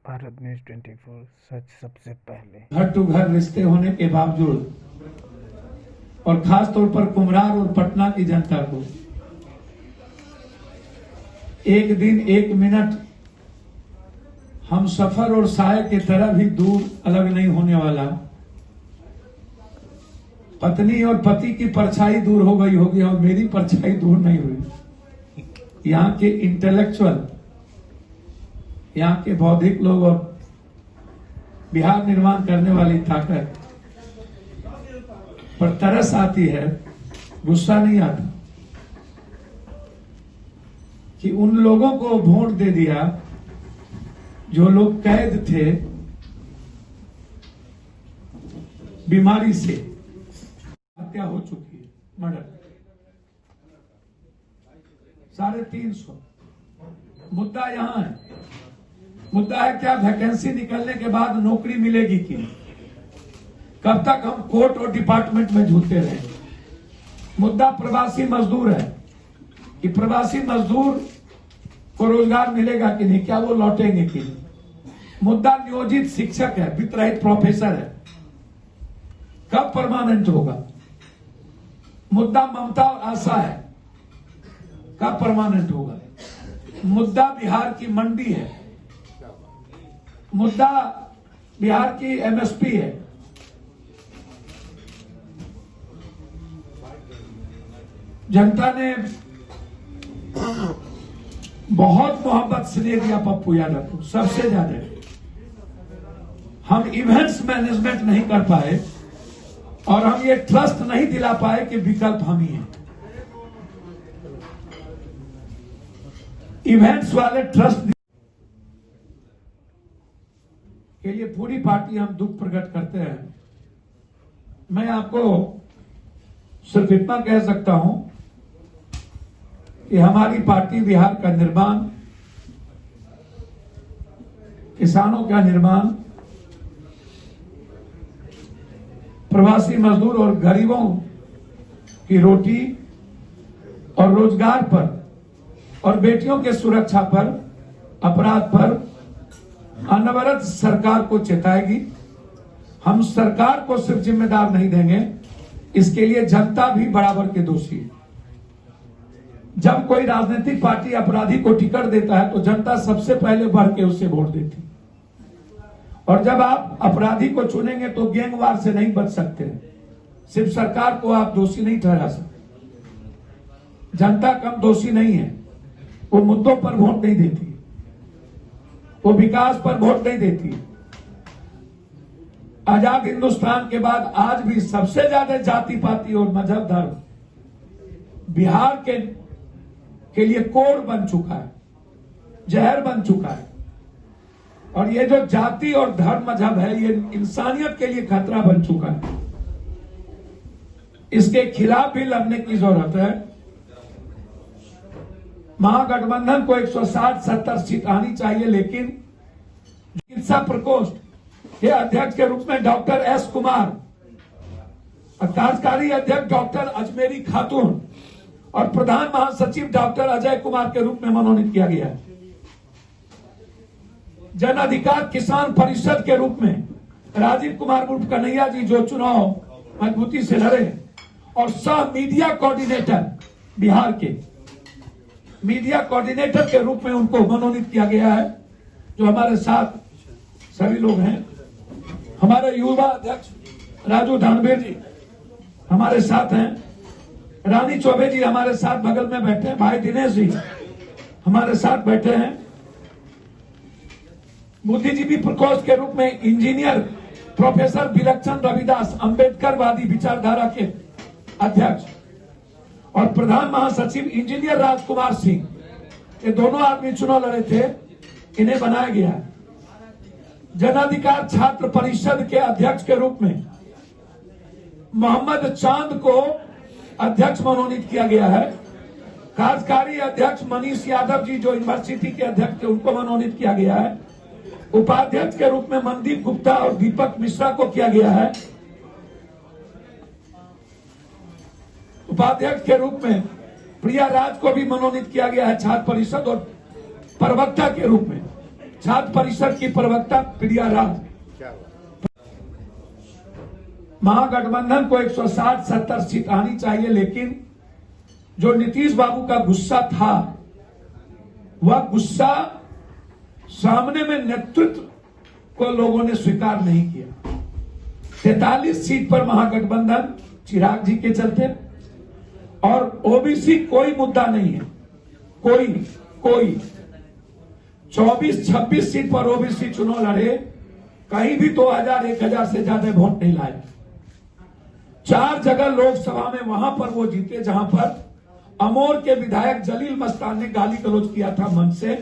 Bharat news 24 सच सबसे पहले। घर टू घर रिश्ते होने के बावजूद और खास तौर पर कुम्हरार और पटना की जनता को एक दिन एक मिनट हम सफर और साय की तरह भी दूर अलग नहीं होने वाला। पत्नी और पति की परछाई दूर हो गई होगी और मेरी परछाई दूर नहीं हुई। यहाँ के इंटेलेक्चुअल, यहाँ के बौद्धिक लोग और बिहार निर्माण करने वाली ताकत पर तरस आती है, गुस्सा नहीं आता कि उन लोगों को वोट दे दिया जो लोग कैद थे बीमारी से। हत्या हो चुकी है, मर्डर 350। मुद्दा यहां है, मुद्दा है क्या वैकेंसी निकलने के बाद नौकरी मिलेगी कि नहीं? कब तक हम कोर्ट और डिपार्टमेंट में झूलते रहे? मुद्दा प्रवासी मजदूर है कि प्रवासी मजदूर को रोजगार मिलेगा कि नहीं, क्या वो लौटेंगे कि नहीं? मुद्दा नियोजित शिक्षक है, वित्तरहित प्रोफेसर है, कब परमानेंट होगा? मुद्दा ममता और आशा है, कब परमानेंट होगा? मुद्दा बिहार की मंडी है, मुद्दा बिहार की एमएसपी है। जनता ने बहुत मोहब्बत स्नेह दिया पप्पू यादव को, सबसे ज्यादा। हम इवेंट्स मैनेजमेंट नहीं कर पाए और हम ये ट्रस्ट नहीं दिला पाए कि विकल्प हम ही हैं। इवेंट्स वाले ट्रस्ट के लिए पूरी पार्टी हम दुख प्रकट करते हैं। मैं आपको सिर्फ इतना कह सकता हूं कि हमारी पार्टी बिहार का निर्माण, किसानों का निर्माण, प्रवासी मजदूर और गरीबों की रोटी और रोजगार पर और बेटियों के सुरक्षा पर, अपराध पर अनवरत सरकार को चेताएगी। हम सरकार को सिर्फ जिम्मेदार नहीं देंगे, इसके लिए जनता भी बराबर के दोषी है। जब कोई राजनीतिक पार्टी अपराधी को टिकट देता है तो जनता सबसे पहले बढ़ के उससे वोट देती, और जब आप अपराधी को चुनेंगे तो गैंगवार से नहीं बच सकते। सिर्फ सरकार को आप दोषी नहीं ठहरा सकते। जनता कम दोषी नहीं है, वो मुद्दों पर वोट नहीं देती, वो विकास पर वोट नहीं देती। आजाद हिंदुस्तान के बाद आज भी सबसे ज्यादा जाति पाति और मजहब धर्म बिहार के लिए कोड़ बन चुका है, जहर बन चुका है। और ये जो जाति और धर्म मजहब है, ये इंसानियत के लिए खतरा बन चुका है। इसके खिलाफ भी लड़ने की जरूरत है। महागठबंधन को 160-70 सीट आनी चाहिए, लेकिन चिकित्सा प्रकोष्ठ के अध्यक्ष के रूप में डॉक्टर एस कुमार, कार्यकारी अध्यक्ष डॉक्टर अजमेरी खातून और प्रधान महासचिव डॉक्टर अजय कुमार के रूप में मनोनीत किया गया है। जन अधिकार किसान परिषद के रूप में राजीव कुमार उर्फ कन्हैया जी, जो चुनाव मजबूती से लड़े, और सह मीडिया कोऑर्डिनेटर, बिहार के मीडिया कोऑर्डिनेटर के रूप में उनको मनोनीत किया गया है। जो हमारे साथ सभी लोग हैं, हमारे युवा अध्यक्ष राजू धानबे जी हमारे साथ हैं, रानी चौबे जी हमारे साथ बगल में बैठे हैं, भाई दिनेश जी हमारे साथ बैठे हैं। बुद्धिजीवी प्रकोष्ठ के रूप में इंजीनियर प्रोफेसर विलक्षण रविदास, अंबेडकरवादी विचारधारा के अध्यक्ष, और प्रधान महासचिव इंजीनियर राजकुमार सिंह। ये दोनों आदमी चुनाव लड़े थे, इन्हें बनाया गया है। जन अधिकार छात्र परिषद के अध्यक्ष के रूप में मोहम्मद चांद को अध्यक्ष मनोनीत किया गया है। कार्यकारी अध्यक्ष मनीष यादव जी, जो यूनिवर्सिटी के अध्यक्ष थे, उनको मनोनीत किया गया है। उपाध्यक्ष के रूप में मनदीप गुप्ता और दीपक मिश्रा को किया गया है। उपाध्यक्ष के रूप में प्रिया राज को भी मनोनीत किया गया है छात्र परिषद, और प्रवक्ता के रूप में छात्र परिषद की प्रवक्ता प्रिया राज, महागठबंधन को 160-70 सीट आनी चाहिए, लेकिन जो नीतीश बाबू का गुस्सा था वह गुस्सा सामने में नेतृत्व को लोगों ने स्वीकार नहीं किया। 43 सीट पर महागठबंधन चिराग जी के चलते, और ओबीसी कोई मुद्दा नहीं है, कोई 24-26 सीट पर ओबीसी चुनाव लड़े, कहीं भी 2000-1000 से ज्यादा वोट नहीं लाए। 4 जगह लोकसभा में वहां पर वो जीते जहां पर अमोर के विधायक जलील मस्तान ने गाली गलौज किया था मंच से।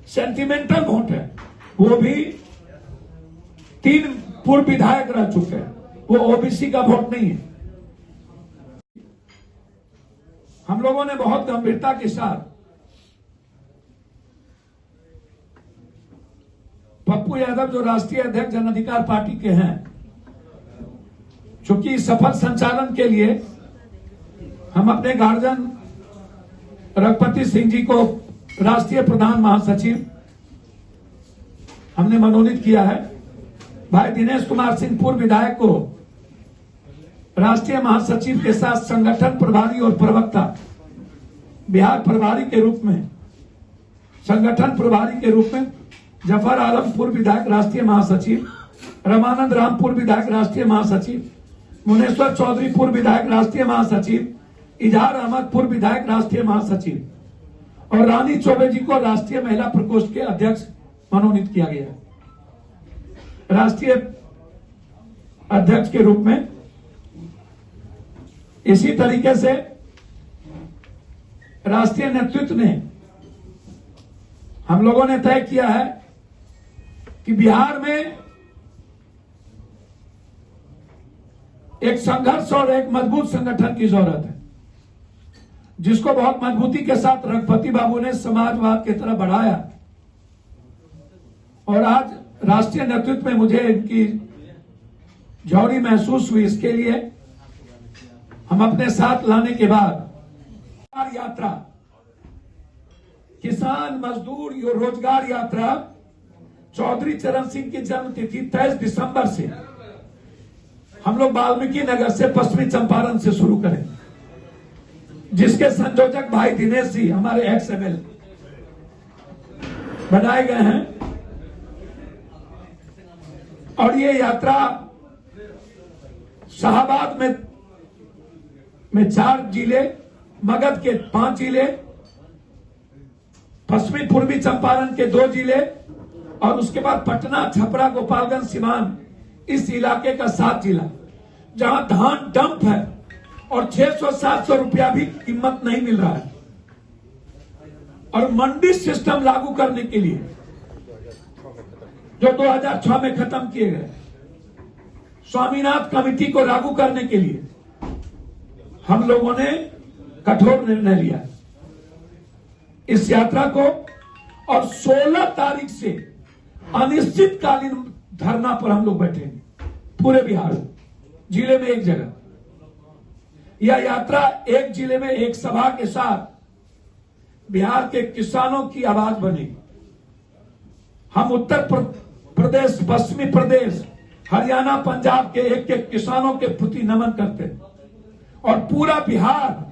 सेंटिमेंटल वोट है, वो भी 3 पूर्व विधायक रह चुके हैं, वो ओबीसी का वोट नहीं है। हम लोगों ने बहुत गंभीरता के साथ पप्पू यादव जो राष्ट्रीय अध्यक्ष जन अधिकार पार्टी के हैं, चूंकि सफल संचालन के लिए हम अपने गार्जियन रघुपति सिंह जी को राष्ट्रीय प्रधान महासचिव हमने मनोनीत किया है। भाई दिनेश कुमार सिंह पूर्व विधायक को राष्ट्रीय महासचिव के साथ संगठन प्रभारी और प्रवक्ता बिहार प्रभारी के रूप में, संगठन प्रभारी के रूप में जफर आलम पूर्व विधायक राष्ट्रीय महासचिव, रमानंद राम पूर्व विधायक राष्ट्रीय महासचिव, मुनेश्वर चौधरी पूर्व विधायक राष्ट्रीय महासचिव, इजहार अहमद पूर्व विधायक राष्ट्रीय महासचिव और रानी चौबे जी को राष्ट्रीय महिला प्रकोष्ठ के अध्यक्ष मनोनीत किया गया है। राष्ट्रीय अध्यक्ष के रूप में इसी तरीके से राष्ट्रीय नेतृत्व ने, हम लोगों ने तय किया है कि बिहार में एक संघर्ष और एक मजबूत संगठन की जरूरत है, जिसको बहुत मजबूती के साथ रघुपति बाबू ने समाजवाद की तरफ बढ़ाया। और आज राष्ट्रीय नेतृत्व में मुझे इनकी जौहरी महसूस हुई। इसके लिए हम अपने साथ लाने के बाद यात्रा, किसान मजदूर रोजगार यात्रा चौधरी चरण सिंह की जन्म तिथि 23 दिसंबर से हम लोग वाल्मीकि नगर से पश्चिमी चंपारण से शुरू करें, जिसके संयोजक भाई दिनेश जी हमारे एक्स एमएलए बनाए गए हैं। और ये यात्रा शाहबाद में 4 जिले, मगध के 5 जिले, पश्चिमी पूर्वी चंपारण के 2 जिले और उसके बाद पटना, छपरा, गोपालगंज, सिवान, इस इलाके का 7 जिला, जहां धान डंप है और 600-700 रुपया भी कीमत नहीं मिल रहा है। और मंडी सिस्टम लागू करने के लिए जो 2006 में खत्म किए गए, स्वामीनाथन कमेटी को लागू करने के लिए हम लोगों ने कठोर निर्णय लिया इस यात्रा को। और 16 तारीख से अनिश्चितकालीन धरना पर हम लोग बैठेंगे पूरे बिहार में, जिले में एक जगह। यह यात्रा एक जिले में एक सभा के साथ बिहार के किसानों की आवाज बनेगी। हम उत्तर प्रदेश, पश्चिमी प्रदेश, हरियाणा, पंजाब के एक किसानों के प्रति नमन करते हैं और पूरा बिहार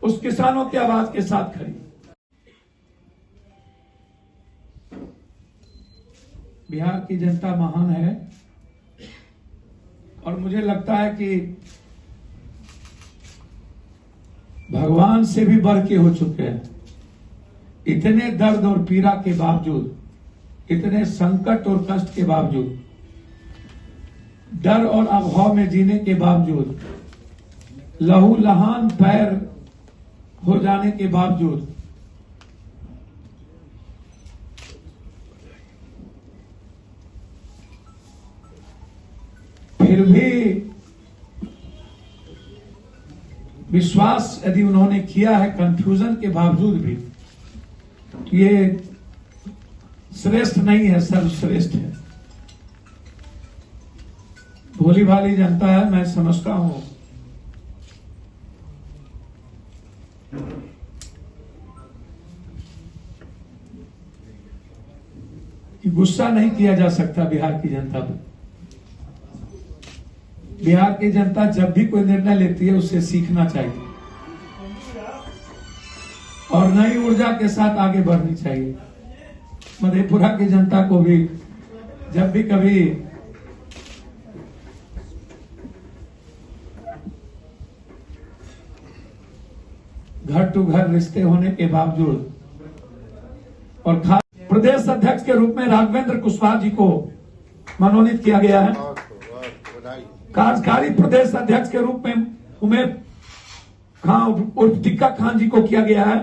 उस किसानों की आवाज के साथ खड़ी। बिहार की जनता महान है और मुझे लगता है कि भगवान से भी बढ़ के हो चुके हैं। इतने दर्द और पीड़ा के बावजूद, इतने संकट और कष्ट के बावजूद, डर और अभाव में जीने के बावजूद, लहू लहान पैर हो जाने के बावजूद फिर भी विश्वास यदि उन्होंने किया है, कंफ्यूजन के बावजूद भी, तो ये श्रेष्ठ नहीं है, सर्वश्रेष्ठ है। भोली भाली जनता है, मैं समझता हूं। कि गुस्सा नहीं किया जा सकता बिहार की जनता पर। बिहार की जनता जब भी कोई निर्णय लेती है उससे सीखना चाहिए और नई ऊर्जा के साथ आगे बढ़नी चाहिए। मधेपुरा की जनता को भी जब भी कभी घर टू घर रिश्ते होने के बावजूद और खास प्रदेश अध्यक्ष के रूप में राघवेंद्र कुशवाहा जी को मनोनीत किया गया है। कार्यकारी प्रदेश अध्यक्ष के रूप में उमेर खान उर्फ टिक्का खान जी को किया गया है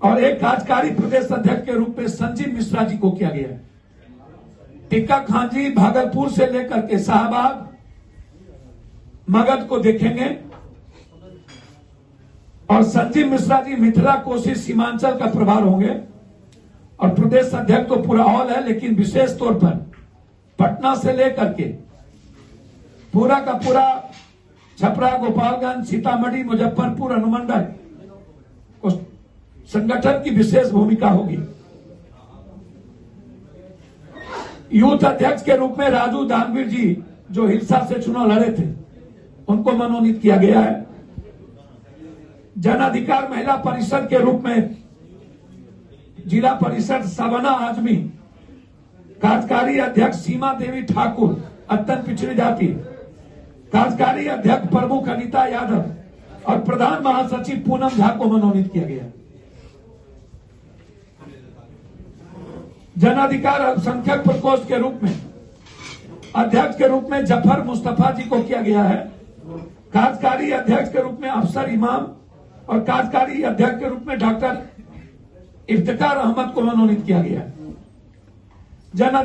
और एक कार्यकारी प्रदेश अध्यक्ष के रूप में संजीव मिश्रा जी को किया गया है। टिक्का खान जी भागलपुर से लेकर के शाहबाद मगध को देखेंगे और संजीव मिश्रा जी मिथिला कोसी सीमांचल का प्रभार होंगे और प्रदेश अध्यक्ष तो पूरा ऑल है, लेकिन विशेष तौर पर पटना से लेकर के पूरा का पूरा छपरा, गोपालगंज, सीतामढ़ी, मुजफ्फरपुर अनुमंडल को संगठन की विशेष भूमिका होगी। यूथ अध्यक्ष के रूप में राजू दानवीर जी जो हिलसा से चुनाव लड़े थे उनको मनोनीत किया गया है। जन अधिकार महिला परिषद के रूप में जिला परिषद सवना आजमी, कार्यकारी अध्यक्ष सीमा देवी ठाकुर अत्यंत पिछड़ी जाति, कार्यकारी अध्यक्ष प्रमुख अनीता यादव और प्रधान महासचिव पूनम झा को मनोनीत किया गया। जन अधिकार अल्पसंख्यक प्रकोष्ठ के रूप में अध्यक्ष के रूप में जफर मुस्तफा जी को किया गया है। कार्यकारी अध्यक्ष के रूप में अफसर इमाम और कार्यकारी अध्यक्ष के रूप में डॉक्टर इफ्तिकार अहमद को मनोनीत किया गया। जन